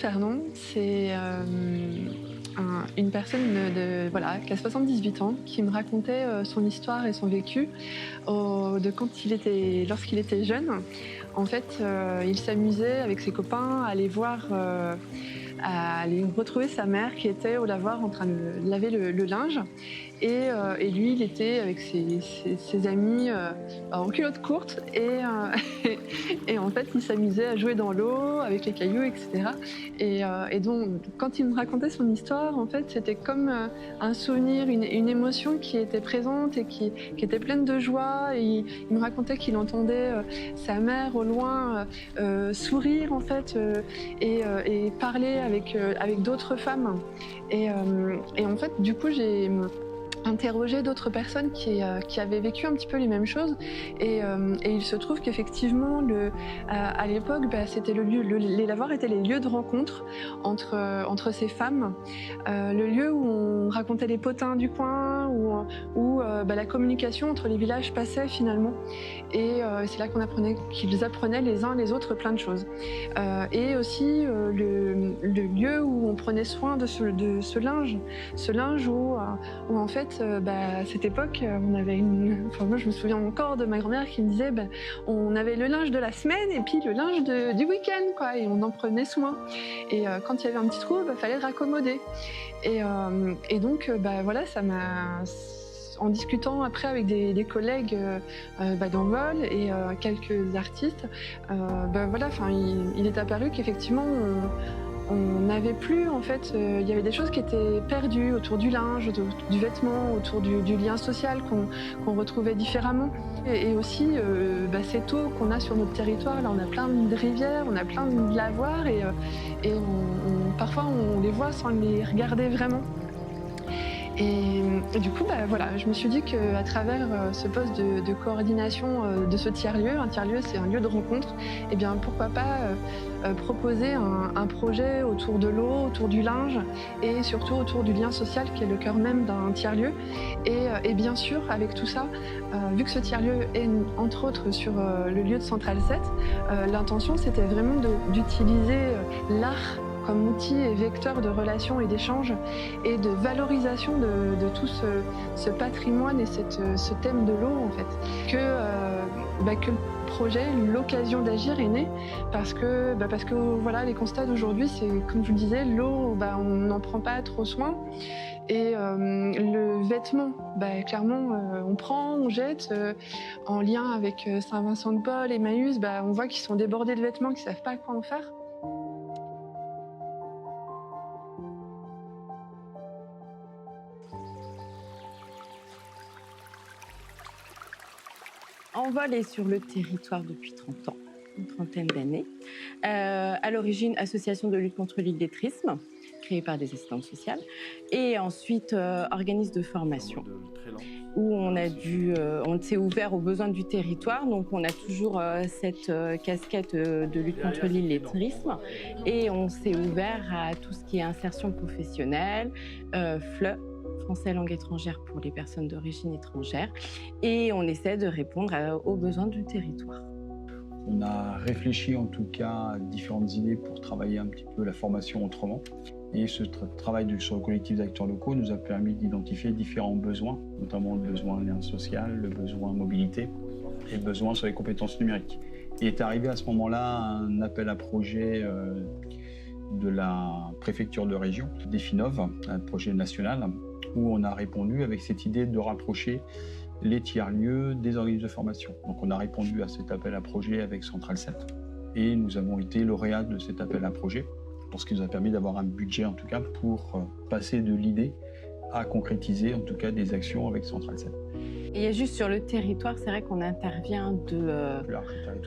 Fernand, c'est une personne qui a 78 ans, qui me racontait son histoire et son vécu lorsqu'il était jeune. En fait, il s'amusait avec ses copains à aller voir, à aller retrouver sa mère qui était au lavoir en train de laver le linge. Et lui, il était avec ses amis en culotte courte et en fait, il s'amusait à jouer dans l'eau avec les cailloux, etc. Et donc, quand il me racontait son histoire, en fait, c'était comme un souvenir, une émotion qui était présente et qui était pleine de joie. Et il me racontait qu'il entendait sa mère au loin sourire, en fait, et parler avec d'autres femmes. Et en fait, du coup, j'ai interroger d'autres personnes qui avaient vécu un petit peu les mêmes choses et il se trouve qu'effectivement à l'époque c'était les lavoirs étaient les lieux de rencontre entre ces femmes, le lieu où on racontait les potins du coin, où la communication entre les villages passait finalement, et c'est là qu'ils apprenaient les uns les autres plein de choses, et aussi le lieu où on prenait soin de ce linge où en fait, à cette époque, on avait moi, je me souviens encore de ma grand-mère qui me disait, on avait le linge de la semaine et puis le linge du week-end, quoi, et on en prenait soin. Et quand il y avait un petit trou, fallait le raccommoder. Et donc, voilà, ça m'a... En discutant après avec des collègues d'Envol et quelques artistes, voilà, il est apparu qu'effectivement, on n'avait plus, en fait, il y avait des choses qui étaient perdues autour du linge, du vêtement, autour du lien social qu'on retrouvait différemment. Et aussi, ces eaux qu'on a sur notre territoire, là on a plein de rivières, on a plein de lavoirs, et parfois on les voit sans les regarder vraiment. Et du coup, voilà, je me suis dit qu'à travers ce poste de coordination de ce tiers-lieu, un tiers-lieu c'est un lieu de rencontre, et bien pourquoi pas proposer un projet autour de l'eau, autour du linge et surtout autour du lien social qui est le cœur même d'un tiers-lieu. Et bien sûr, avec tout ça, vu que ce tiers-lieu est entre autres sur le lieu de Centrale 7, l'intention c'était vraiment d'utiliser l'art comme outil et vecteur de relations et d'échanges et de valorisation de tout ce patrimoine et ce thème de l'eau, en fait. Que le projet, l'occasion d'agir est né parce que voilà, les constats d'aujourd'hui, c'est comme je vous le disais, l'eau, on n'en prend pas trop soin. Et le vêtement, clairement, on prend, on jette. En lien avec Saint-Vincent-de-Paul, Emmaüs, on voit qu'ils sont débordés de vêtements, qu'ils ne savent pas quoi en faire. Envol est sur le territoire depuis 30 ans, une trentaine d'années. À l'origine, association de lutte contre l'illettrisme, créée par des assistantes sociales, et ensuite organisme de formation, où on s'est ouvert aux besoins du territoire. Donc on a toujours cette casquette de lutte contre l'illettrisme, et on s'est ouvert à tout ce qui est insertion professionnelle, FLE, français langue étrangère pour les personnes d'origine étrangère, et on essaie de répondre aux besoins du territoire. On a réfléchi en tout cas à différentes idées pour travailler un petit peu la formation autrement. Et ce travail sur le collectif d'acteurs locaux nous a permis d'identifier différents besoins, notamment le besoin lien social, le besoin mobilité et le besoin sur les compétences numériques. Il est arrivé à ce moment-là un appel à projet de la préfecture de région, d'EFINOV, un projet national, où on a répondu avec cette idée de rapprocher les tiers-lieux des organismes de formation. Donc on a répondu à cet appel à projet avec Centrale 7 et nous avons été lauréats de cet appel à projet, ce qui nous a permis d'avoir un budget en tout cas pour passer de l'idée à concrétiser en tout cas des actions avec Centrale 7. Et juste sur le territoire, c'est vrai qu'on intervient de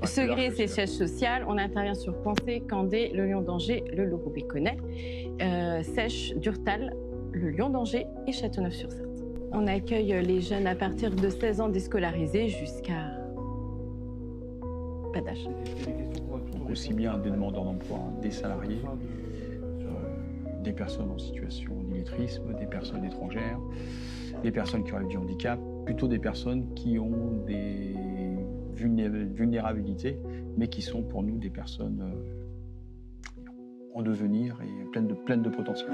Segré, c'est siège social, on intervient sur Poncé, Candé, le Lion d'Angers, le Loroux-Béconnet, Sèche, Durtal, le Lion d'Angers et Châteauneuf-sur-Sarthe. On accueille les jeunes à partir de 16 ans déscolarisés jusqu'à pas d'âge. Aussi bien des demandeurs d'emploi, des salariés, des personnes en situation d'illettrisme, des personnes étrangères, des personnes qui ont du handicap, plutôt des personnes qui ont des vulnérabilités, mais qui sont pour nous des personnes en devenir et pleine de potentiel.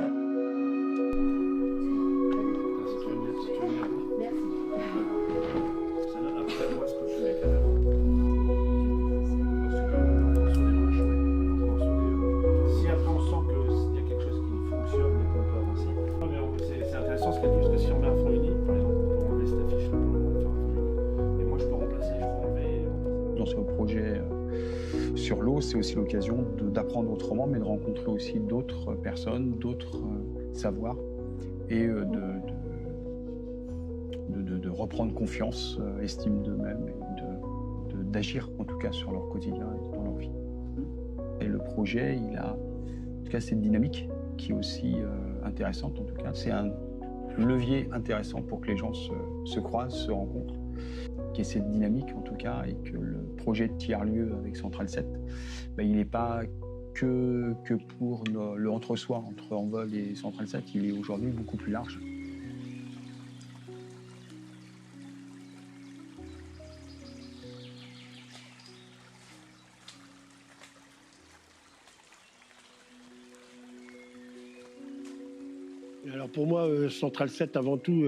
Dans ce projet sur l'eau, c'est aussi l'occasion d'apprendre autrement, mais de rencontrer aussi d'autres personnes, d'autres savoirs, et de reprendre confiance, estime d'eux-mêmes, et d'agir en tout cas sur leur quotidien et dans leur vie. Et le projet, il a en tout cas cette dynamique qui est aussi intéressante. En tout cas, c'est un levier intéressant pour que les gens se croisent, se rencontrent, qu'il y ait cette dynamique en tout cas, et que le projet de tiers-lieu avec Central 7, il n'est pas que pour le entre-soi entre Envol et Central 7, il est aujourd'hui beaucoup plus large. Alors pour moi, Central 7, avant tout,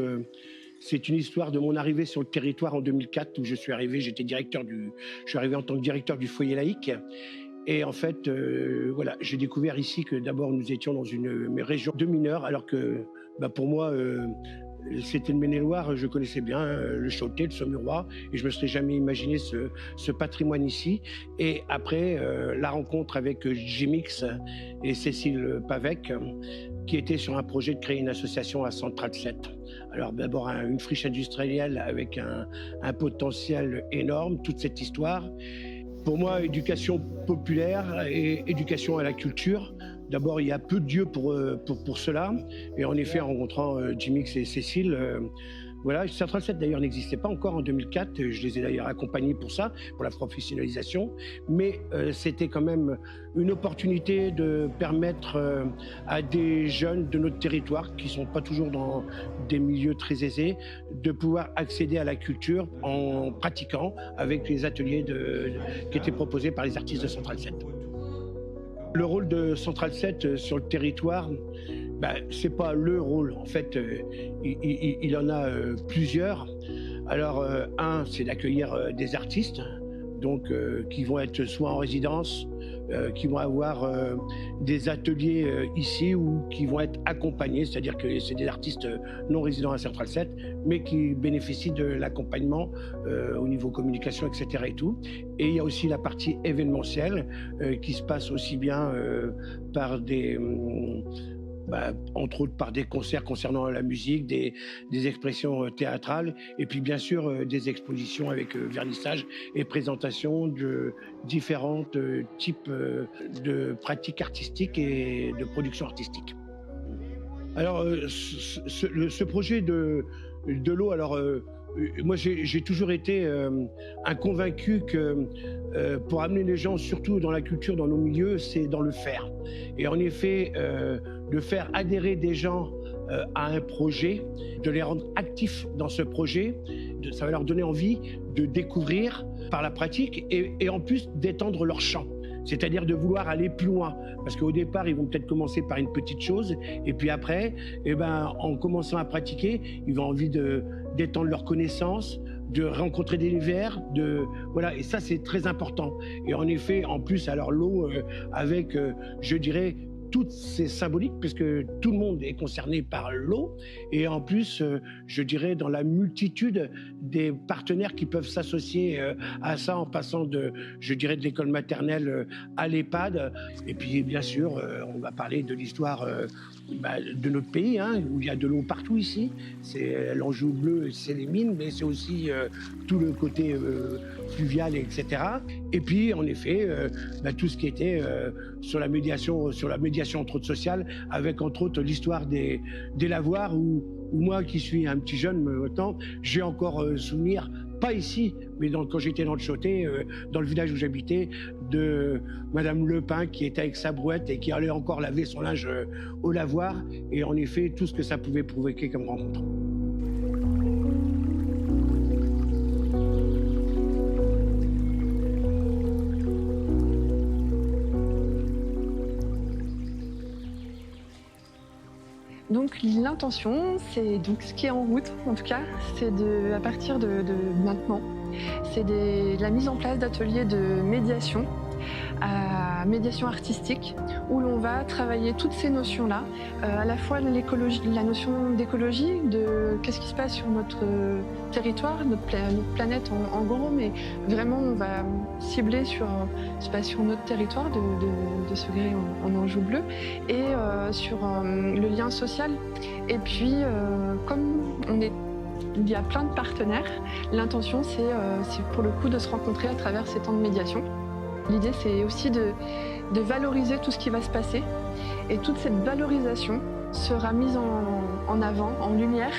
c'est une histoire de mon arrivée sur le territoire en 2004, où je suis arrivé, je suis arrivé en tant que directeur du foyer laïque. Et en fait, voilà, j'ai découvert ici que d'abord nous étions dans une région de mineurs, alors que pour moi, c'était le Maine-et-Loire, je connaissais bien le Chaudet, le Saumurois, et je ne me serais jamais imaginé ce patrimoine ici. Et après, la rencontre avec Jimix et Cécile Pavec, qui était sur un projet de créer une association à Central 7. Alors d'abord une friche industrielle avec un potentiel énorme, toute cette histoire. Pour moi, éducation populaire et éducation à la culture. D'abord, il y a peu de lieux pour cela. Et en effet, en rencontrant Jimix et Cécile, voilà, Central 7 d'ailleurs n'existait pas encore en 2004. Je les ai d'ailleurs accompagnés pour ça, pour la professionnalisation. Mais c'était quand même une opportunité de permettre à des jeunes de notre territoire, qui ne sont pas toujours dans des milieux très aisés, de pouvoir accéder à la culture en pratiquant avec les ateliers qui étaient proposés par les artistes de Central 7. Le rôle de Central 7 sur le territoire, c'est pas le rôle. En fait, il en a plusieurs. Alors, un, c'est d'accueillir des artistes, donc qui vont être soit en résidence, qui vont avoir des ateliers ici, ou qui vont être accompagnés, c'est-à-dire que c'est des artistes non résidents à Central 7, mais qui bénéficient de l'accompagnement au niveau communication, etc. et tout. Et il y a aussi la partie événementielle qui se passe aussi bien par des... entre autres par des concerts concernant la musique, des expressions théâtrales, et puis bien sûr des expositions avec vernissage et présentation de différents types de pratiques artistiques et de production artistique. Alors ce projet de l'eau, alors moi j'ai toujours été un convaincu que pour amener les gens, surtout dans la culture, dans nos milieux, c'est dans le faire. Et en effet, de faire adhérer des gens à un projet, de les rendre actifs dans ce projet, ça va leur donner envie de découvrir par la pratique, et en plus d'étendre leur champ. C'est-à-dire de vouloir aller plus loin. Parce qu'au départ, ils vont peut-être commencer par une petite chose, et puis après, en commençant à pratiquer, ils ont envie d'étendre leurs connaissances, de rencontrer des univers, voilà, et ça c'est très important. Et en effet, en plus, alors l'eau, avec, je dirais, toutes ces symboliques, puisque tout le monde est concerné par l'eau, et en plus, je dirais, dans la multitude des partenaires qui peuvent s'associer à ça, en passant je dirais, de l'école maternelle à l'EHPAD. Et puis, bien sûr, on va parler de l'histoire de notre pays, où il y a de l'eau partout ici. C'est l'Anjou bleu, c'est les mines, mais c'est aussi tout le côté fluvial, etc. Et puis, en effet, tout ce qui était sur la médiation entre autres sociale, avec entre autres l'histoire des lavoirs, où moi qui suis un petit jeune maintenant, j'ai encore souvenir, pas ici, mais quand j'étais dans le Chaudet, dans le village où j'habitais, de Madame Lepin qui était avec sa brouette et qui allait encore laver son linge au lavoir, et en effet tout ce que ça pouvait provoquer comme rencontre. donc l'intention, c'est donc ce qui est en route, en tout cas, c'est à partir de maintenant, c'est de la mise en place d'ateliers de médiation, médiation artistique, où l'on va travailler toutes ces notions-là, à la fois l'écologie, la notion d'écologie, de qu'est-ce qui se passe sur notre territoire, notre planète en gros, mais vraiment on va cibler sur ce qui se passe sur notre territoire de Segré en Anjou bleu, et sur le lien social. Et puis comme il y a plein de partenaires, l'intention c'est pour le coup de se rencontrer à travers ces temps de médiation. L'idée, c'est aussi de valoriser tout ce qui va se passer. Et toute cette valorisation sera mise en avant, en lumière,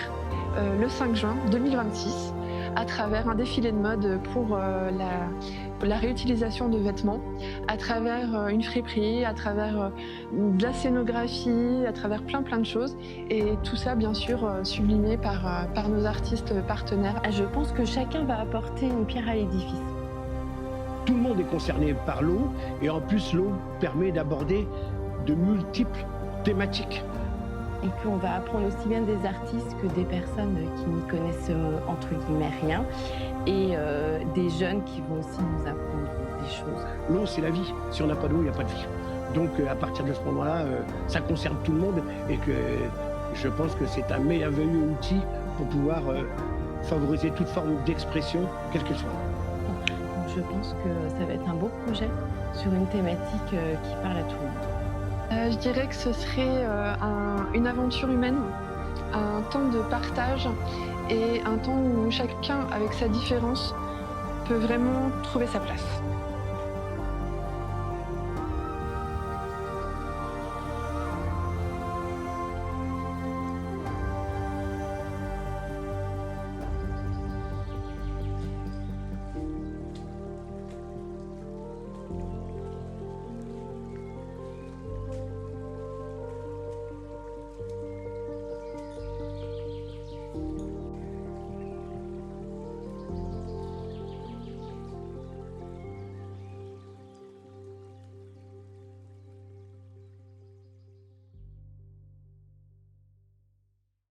le 5 juin 2026, à travers un défilé de mode pour la réutilisation de vêtements, à travers une friperie, à travers de la scénographie, à travers plein de choses. Et tout ça, bien sûr, sublimé par nos artistes partenaires. Je pense que chacun va apporter une pierre à l'édifice. Tout le monde est concerné par l'eau et en plus l'eau permet d'aborder de multiples thématiques. Et puis on va apprendre aussi bien des artistes que des personnes qui n'y connaissent entre guillemets rien, et des jeunes qui vont aussi nous apprendre des choses. L'eau c'est la vie, si on n'a pas d'eau il n'y a pas de vie. Donc à partir de ce moment-là, ça concerne tout le monde et que je pense que c'est un merveilleux outil pour pouvoir favoriser toute forme d'expression, quelle que soit. Je pense que ça va être un beau projet sur une thématique qui parle à tout le monde. Je dirais que ce serait une aventure humaine, un temps de partage et un temps où chacun, avec sa différence, peut vraiment trouver sa place.